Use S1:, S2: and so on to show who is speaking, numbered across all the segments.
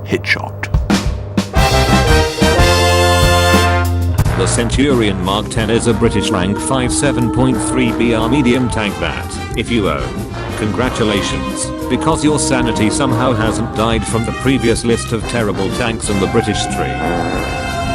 S1: Headshot.
S2: The Centurion Mark 10 is a British rank 57.3 BR medium tank that, if you own, congratulations, because your sanity somehow hasn't died from the previous list of terrible tanks in the British tree.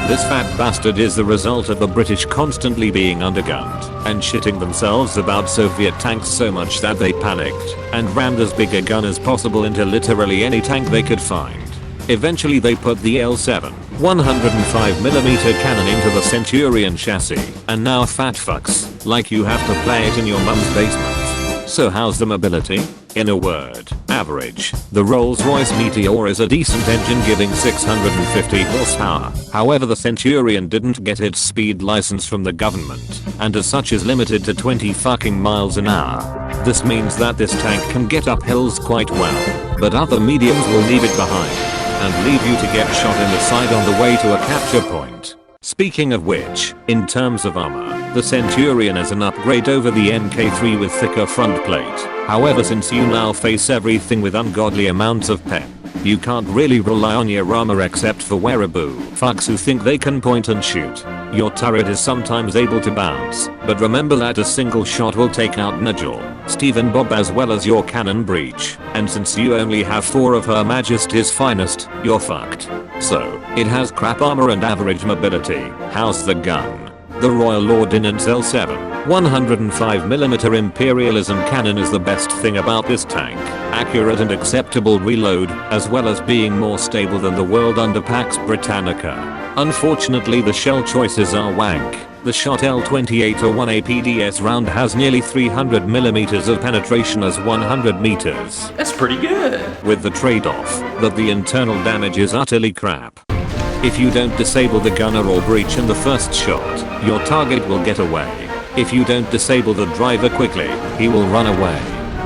S2: This fat bastard is the result of the British constantly being undergunned and shitting themselves about Soviet tanks so much that they panicked and rammed as big a gun as possible into literally any tank they could find. Eventually they put the L7 105mm cannon into the Centurion chassis, and now fat fucks like you have to play it in your mum's basement. So how's the mobility? In a word, average. The Rolls-Royce Meteor is a decent engine giving 650 horsepower. However, the Centurion didn't get its speed license from the government, and as such is limited to 20 fucking miles an hour. This means that this tank can get up hills quite well, but other mediums will leave it behind and leave you to get shot in the side on the way to a capture point. Speaking of which, in terms of armor, the Centurion is an upgrade over the Mk3 with thicker front plate. However, since you now face everything with ungodly amounts of pep, you can't really rely on your armor except for wearaboo fucks who think they can point and shoot. Your turret is sometimes able to bounce, but remember that a single shot will take out Nigel, Steve and Bob as well as your cannon breech, and since you only have 4 of Her Majesty's finest, you're fucked. So, it has crap armor and average mobility. How's the gun? The Royal Ordnance L7 105mm Imperialism cannon is the best thing about this tank. Accurate and acceptable reload, as well as being more stable than the world under Pax Britannica. Unfortunately, the shell choices are wank. The Shot L28 or 1A PDS round has nearly 300mm of penetration as 100 meters.
S3: That's pretty good.
S2: With the trade-off that the internal damage is utterly crap. If you don't disable the gunner or breach in the first shot, your target will get away. If you don't disable the driver quickly, he will run away.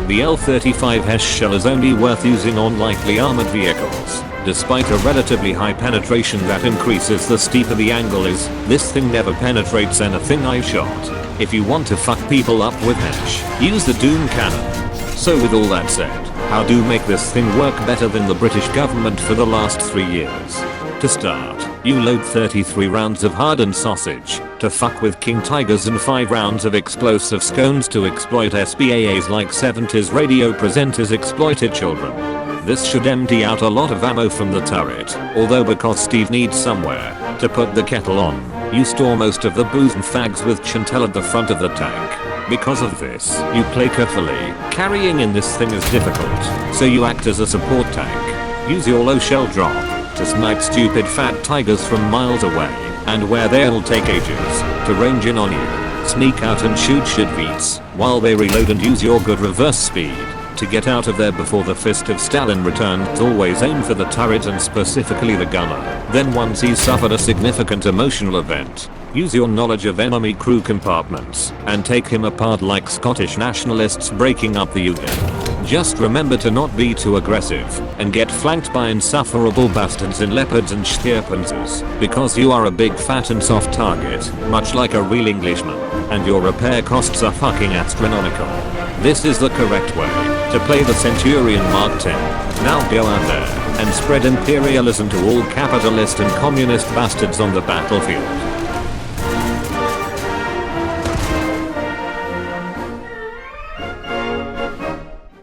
S2: The L35's shell is only worth using on lightly armored vehicles. Despite a relatively high penetration that increases the steeper the angle is, this thing never penetrates anything I shot. If you want to fuck people up with Hesh, use the Doom cannon. So with all that said, how do make this thing work better than the British government for the last 3 years? To start, you load 33 rounds of hardened sausage to fuck with King Tigers and 5 rounds of explosive scones to exploit SBAAs like 70s radio presenters exploited children. This should empty out a lot of ammo from the turret, although because Steve needs somewhere to put the kettle on, you store most of the booze and fags with Chantel at the front of the tank. Because of this, you play carefully. Carrying in this thing is difficult, so you act as a support tank. Use your low shell drop to snipe stupid fat tigers from miles away, and where they'll take ages to range in on you. Sneak out and shoot shitbeats while they reload and use your good reverse speed to get out of there before the fist of Stalin returns. Always aim for the turret and specifically the gunner. Then once he's suffered a significant emotional event, use your knowledge of enemy crew compartments and take him apart like Scottish nationalists breaking up the Union. Just remember to not be too aggressive and get flanked by insufferable bastards in leopards and schierpanzers, because you are a big fat and soft target, much like a real Englishman, and your repair costs are fucking astronomical. This is the correct way to play the Centurion Mark 10. Now go out there and spread imperialism to all capitalist and communist bastards on the battlefield.